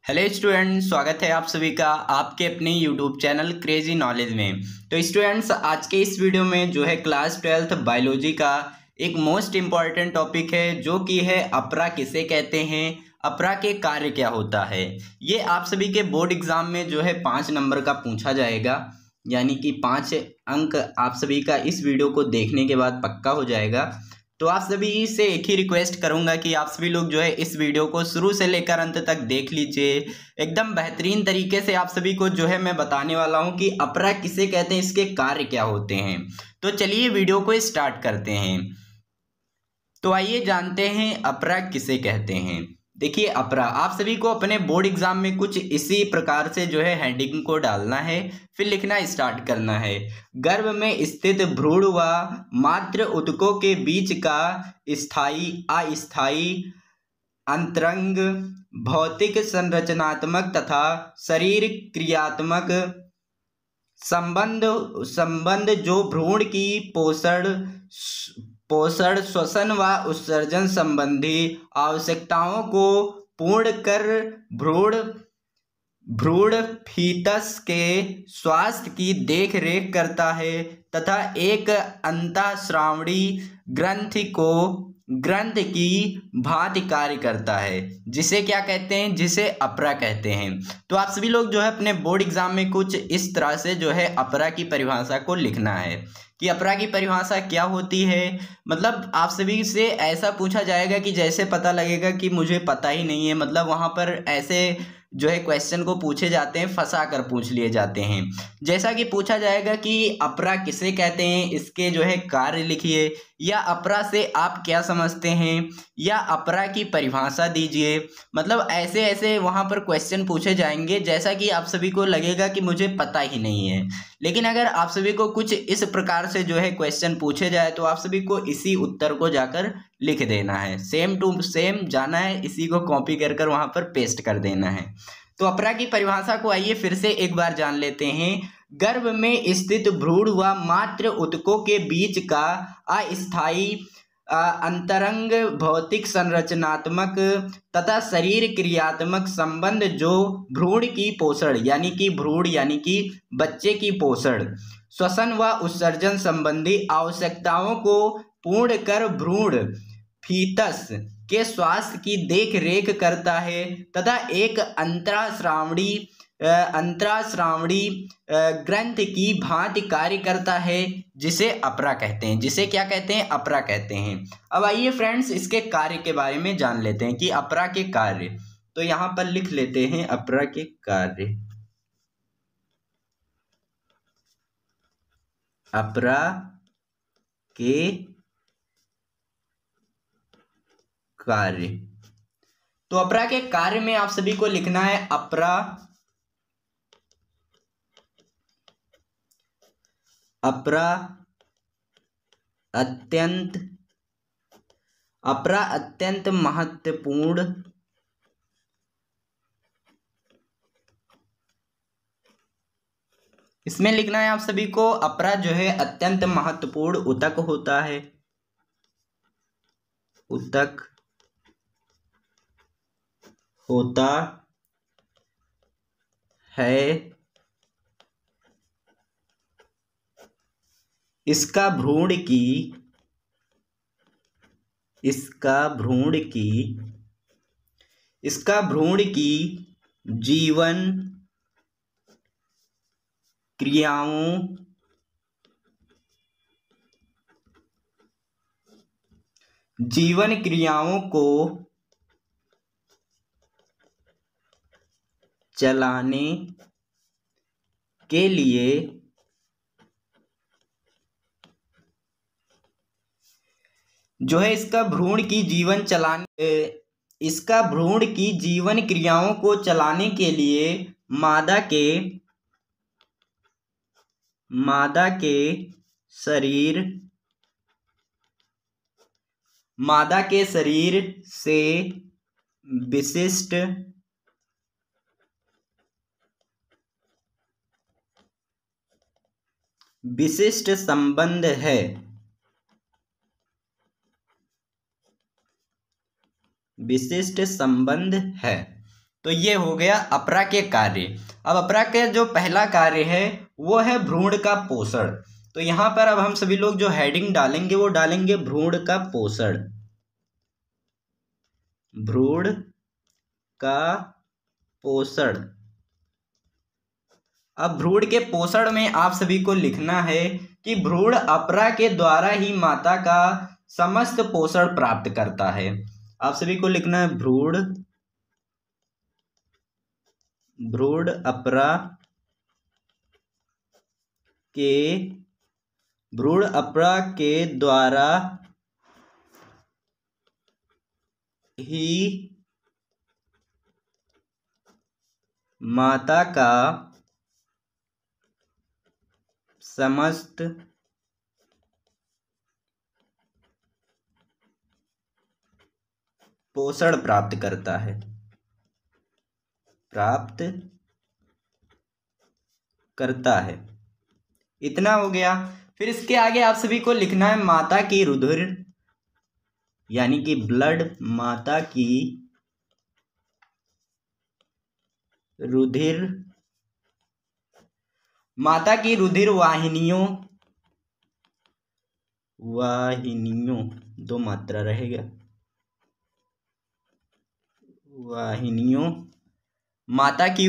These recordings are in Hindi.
हेलो स्टूडेंट्स, स्वागत है आप सभी का आपके अपने यूट्यूब चैनल क्रेजी नॉलेज में। तो स्टूडेंट्स, आज के इस वीडियो में जो है क्लास 12th बायोलॉजी का एक मोस्ट इम्पॉर्टेंट टॉपिक है, जो कि है अपरा किसे कहते हैं, अपरा के कार्य क्या होता है। ये आप सभी के बोर्ड एग्जाम में जो है 5 नंबर का पूछा जाएगा, यानी कि 5 अंक आप सभी का इस वीडियो को देखने के बाद पक्का हो जाएगा। तो आप सभी से एक ही रिक्वेस्ट करूंगा कि आप सभी लोग जो है इस वीडियो को शुरू से लेकर अंत तक देख लीजिए। एकदम बेहतरीन तरीके से आप सभी को जो है मैं बताने वाला हूं कि अपरा किसे कहते हैं, इसके कार्य क्या होते हैं। तो चलिए वीडियो को स्टार्ट करते हैं। तो आइए जानते हैं अपरा किसे कहते हैं। देखिए, अपरा आप सभी को अपने बोर्ड एग्जाम में कुछ इसी प्रकार से जो है हेडिंग को डालना है, फिर लिखना स्टार्ट करना है। गर्भ में स्थित भ्रूण व मात्र ऊतकों के बीच का स्थायी अस्थायी अंतरंग भौतिक संरचनात्मक तथा शरीर क्रियात्मक संबंध जो भ्रूण की पोषण श्वसन व उत्सर्जन संबंधी आवश्यकताओं को पूर्ण कर भ्रूण फीटस के स्वास्थ्य की देख रेख करता है तथा एक अंतःस्रावी ग्रंथ की भांति कार्य करता है, जिसे क्या कहते हैं, जिसे अपरा कहते हैं। तो आप सभी लोग जो है अपने बोर्ड एग्जाम में कुछ इस तरह से जो है अपरा की परिभाषा को लिखना है कि अपरा की परिभाषा क्या होती है। मतलब आप सभी से ऐसा पूछा जाएगा कि जैसे पता लगेगा कि मुझे पता ही नहीं है, मतलब वहाँ पर ऐसे जो है क्वेश्चन को पूछे जाते हैं, फंसा कर पूछ लिए जाते हैं। जैसा कि पूछा जाएगा कि अपरा किसे कहते हैं, इसके जो है कार्य लिखिए, या अपरा से आप क्या समझते हैं, या अपरा की परिभाषा दीजिए। मतलब ऐसे ऐसे वहाँ पर क्वेश्चन पूछे जाएंगे, जैसा कि आप सभी को लगेगा कि मुझे पता ही नहीं है। लेकिन अगर आप सभी को कुछ इस प्रकार से जो है क्वेश्चन पूछे जाए तो आप सभी को इसी उत्तर को जाकर लिख देना है, सेम टू सेम जाना है, इसी को कॉपी कर कर वहाँ पर पेस्ट कर देना है। तो अपरा की परिभाषा को आइए फिर से एक बार जान लेते हैं। गर्भ में स्थित भ्रूण व मात्र ऊतकों के बीच का अस्थायी अंतरंग भौतिक संरचनात्मक तथा शरीर क्रियात्मक संबंध जो भ्रूण की पोषण यानी कि बच्चे की पोषण श्वसन व उत्सर्जन संबंधी आवश्यकताओं को पूर्ण कर भ्रूण फीटस के स्वास्थ्य की देख रेख करता है तथा एक अंतःस्रावी ग्रंथ की भांति कार्य करता है, जिसे अपरा कहते हैं। जिसे क्या कहते हैं, अपरा कहते हैं। अब आइए फ्रेंड्स, इसके कार्य के बारे में जान लेते हैं कि अपरा के कार्य। तो यहां पर लिख लेते हैं अपरा के कार्य। अपरा के कार्य। तो अपरा के कार्य में आप सभी को लिखना है अपरा अत्यंत महत्वपूर्ण इसमें लिखना है आप सभी को, अपरा जो है अत्यंत महत्वपूर्ण ऊतक होता है। ऊतक होता है। इसका भ्रूण की जीवन क्रियाओं को चलाने के लिए जो है इसका भ्रूण की जीवन क्रियाओं को चलाने के लिए मादा के शरीर से विशिष्ट संबंध है। विशिष्ट संबंध है। तो ये हो गया अपरा के कार्य। अब अपरा के जो पहला कार्य है वो है भ्रूण का पोषण। तो यहाँ पर अब हम सभी लोग जो हेडिंग डालेंगे वो डालेंगे भ्रूण का पोषण। भ्रूण का पोषण। अब भ्रूण के पोषण में आप सभी को लिखना है कि भ्रूण अपरा के द्वारा ही माता का समस्त पोषण प्राप्त करता है। आप सभी को लिखना है भ्रूण अपरा के द्वारा ही माता का समस्त पोषण प्राप्त करता है। इतना हो गया। फिर इसके आगे आप सभी को लिखना है माता की रुधिर यानी कि ब्लड। माता की रुधिर वाहिनियों, दो मात्रा रहेगा, माता की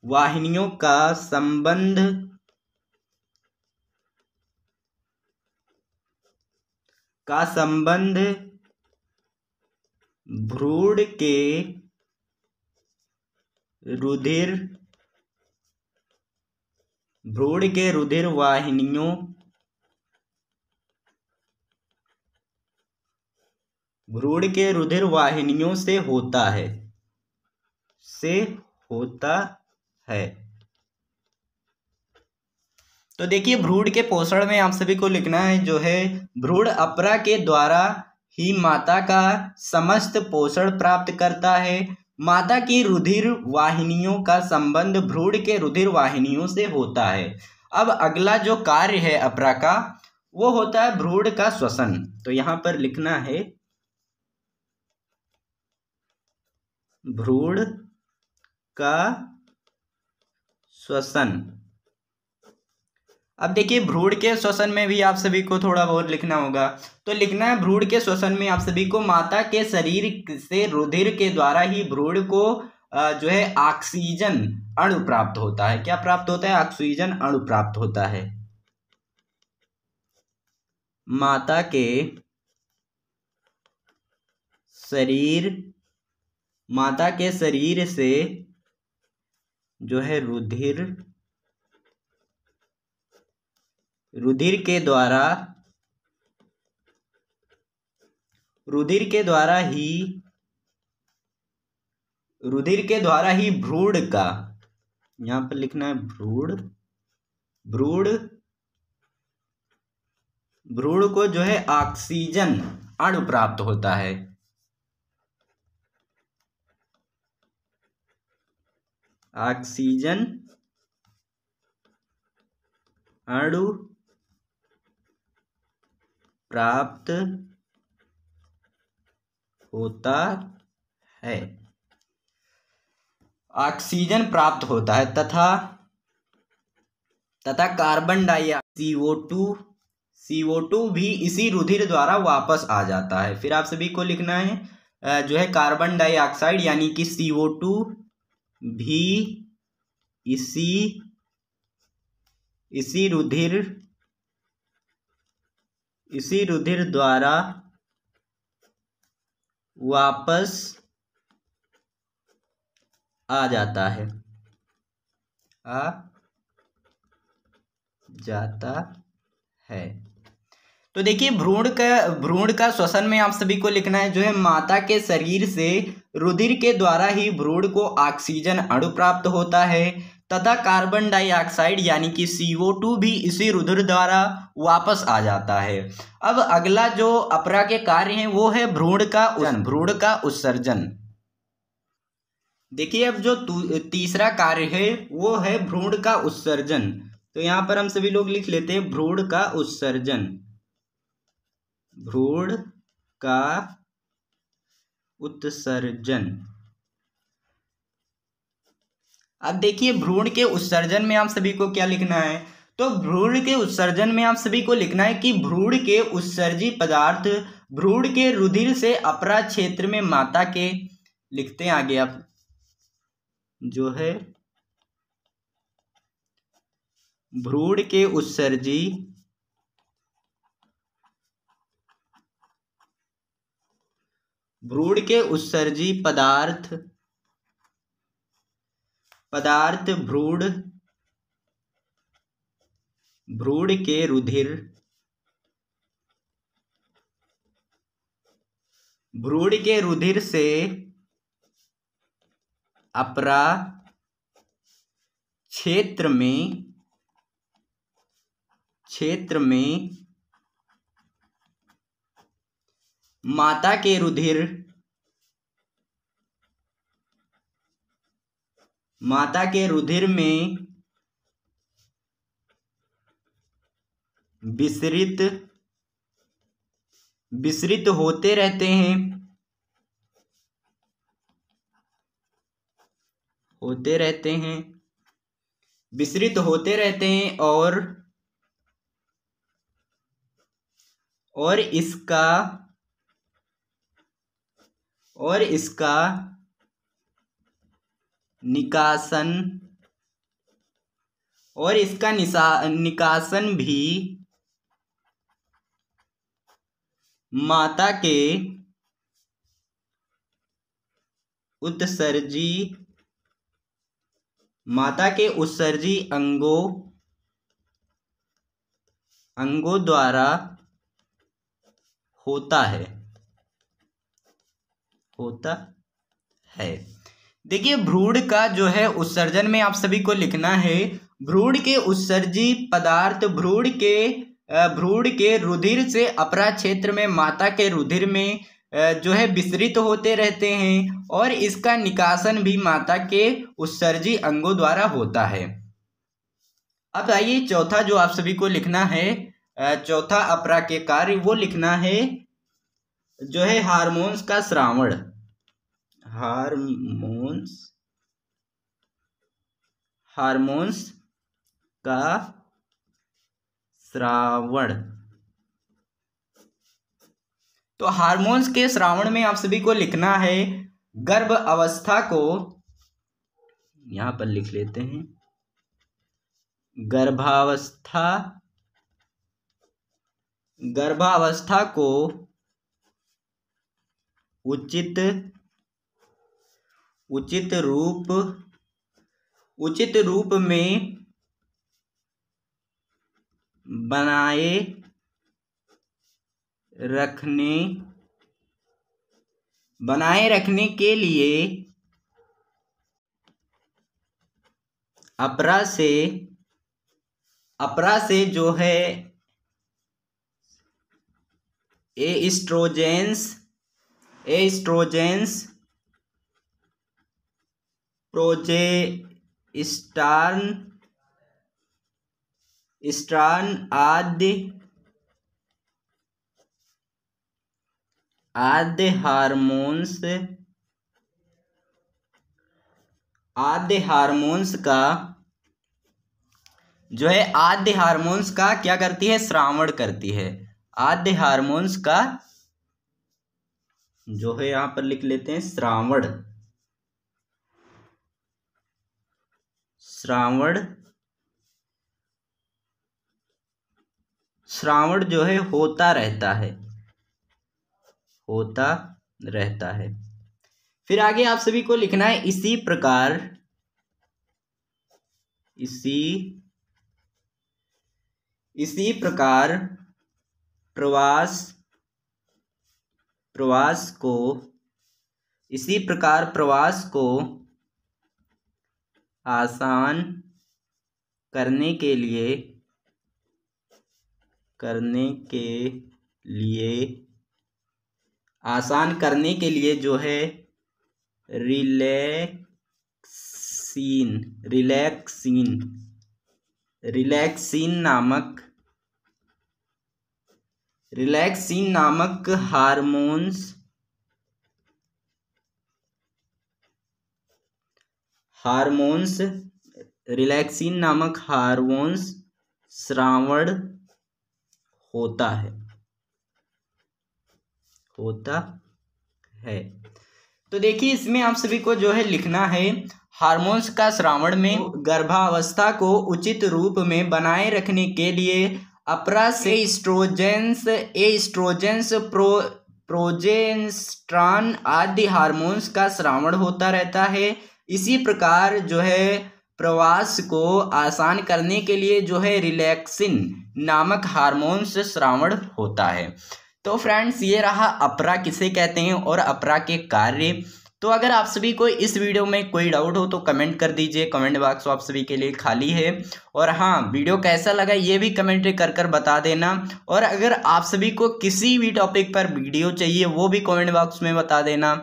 वाहिनियों का संबंध भ्रूण के रुधिर वाहिनियों से होता है। तो देखिए भ्रूण के पोषण में आप सभी को लिखना है जो है भ्रूण अपरा के द्वारा ही माता का समस्त पोषण प्राप्त करता है। माता की रुधिर वाहिनियों का संबंध भ्रूण के रुधिर वाहिनियों से होता है। अब अगला जो कार्य है अपरा का वो होता है भ्रूण का श्वसन। तो यहां पर लिखना है भ्रूण का श्वसन। अब देखिए भ्रूण के श्वसन में भी आप सभी को थोड़ा बहुत लिखना होगा। तो लिखना है भ्रूण के श्वसन में आप सभी को माता के शरीर से रुधिर के द्वारा ही भ्रूण को जो है ऑक्सीजन अणु प्राप्त होता है। क्या प्राप्त होता है? ऑक्सीजन अणु प्राप्त होता है। माता के शरीर से जो है रुधिर के द्वारा ही भ्रूण का, यहां पर लिखना है भ्रूण को जो है ऑक्सीजन अणु प्राप्त होता है। ऑक्सीजन अणु प्राप्त होता है। ऑक्सीजन प्राप्त होता है तथा कार्बन डाइऑक्साइड CO2 भी इसी रुधिर द्वारा वापस आ जाता है। फिर आप सभी को लिखना है जो है कार्बन डाइऑक्साइड यानी कि CO2 भी इसी रुधिर द्वारा वापस आ जाता है। तो देखिए भ्रूण का श्वसन में आप सभी को लिखना है जो है माता के शरीर से रुधिर के द्वारा ही भ्रूण को ऑक्सीजन अणु प्राप्त होता है तथा कार्बन डाइऑक्साइड यानी कि CO2 भी इसी रुधिर द्वारा वापस आ जाता है। अब अगला जो अपरा के कार्य हैं वो है भ्रूण का उत्सर्जन। देखिए अब जो तीसरा कार्य है वो है भ्रूण का उत्सर्जन। तो यहां पर हम सभी लोग लिख लेते हैं भ्रूण का उत्सर्जन। भ्रूण का उत्सर्जन। अब देखिए भ्रूण के उत्सर्जन में आप सभी को क्या लिखना है, तो भ्रूण के उत्सर्जन में आप सभी को लिखना है कि भ्रूण के उत्सर्जी पदार्थ भ्रूण के रुधिर से अपरा क्षेत्र में माता के, लिखते हैं आगे आप, जो है भ्रूण के उत्सर्जी पदार्थ भ्रूण के रुधिर से अपरा क्षेत्र में माता के रुधिर में विसरित होते रहते हैं और इसका निकासन भी माता के उत्सर्जी अंगों द्वारा होता है। देखिए भ्रूण का जो है उत्सर्जन में आप सभी को लिखना है, भ्रूण के उत्सर्जी पदार्थ भ्रूण के रुधिर से अपरा क्षेत्र में माता के रुधिर में जो है विसरित होते रहते हैं और इसका निकासन भी माता के उत्सर्जी अंगों द्वारा होता है। अब आइए चौथा जो आप सभी को लिखना है, चौथा अपरा के कार्य, वो लिखना है जो है हार्मोन्स का स्रावण। हार्मोन्स का स्रावण। तो हार्मोन्स के स्रावण में आप सभी को लिखना है गर्भ अवस्था को, यहां पर लिख लेते हैं, गर्भावस्था को उचित रूप में बनाए रखने के लिए अपरा से जो है एस्ट्रोजेंस प्रोजेस्टेरॉन आदि हार्मोन्स का जो है आद्य हार्मोन्स का क्या करती है, स्रावण करती है। आद्य हार्मोन्स का जो है यहां पर लिख लेते हैं श्रावण जो है होता रहता है। फिर आगे आप सभी को लिखना है इसी प्रकार प्रवास को आसान करने के लिए जो है रिलैक्सिन नामक हार्मोन्स, रिलैक्सिन नामक हार्मोन्स स्रावण होता है। तो देखिए इसमें आप सभी को जो है लिखना है, हार्मोन्स का स्रावण में गर्भावस्था को उचित रूप में बनाए रखने के लिए अपरा से एस्ट्रोजेंस प्रोजेस्टेरॉन आदि हार्मोन्स का स्रावण होता रहता है। इसी प्रकार जो है प्रवास को आसान करने के लिए जो है रिलैक्सिन नामक हार्मोन्स स्रावण होता है। तो फ्रेंड्स ये रहा अपरा किसे कहते हैं और अपरा के कार्य। तो अगर आप सभी को इस वीडियो में कोई डाउट हो तो कमेंट कर दीजिए, कमेंट बॉक्स आप सभी के लिए खाली है। और हाँ, वीडियो कैसा लगा ये भी कमेंट कर बता देना। और अगर आप सभी को किसी भी टॉपिक पर वीडियो चाहिए वो भी कमेंट बॉक्स में बता देना।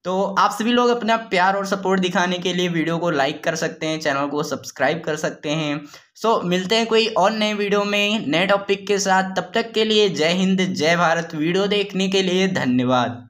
तो आप सभी लोग अपना प्यार और सपोर्ट दिखाने के लिए वीडियो को लाइक कर सकते हैं, चैनल को सब्सक्राइब कर सकते हैं। सो मिलते हैं कोई और नए वीडियो में नए टॉपिक के साथ। तब तक के लिए जय हिंद जय भारत। वीडियो देखने के लिए धन्यवाद।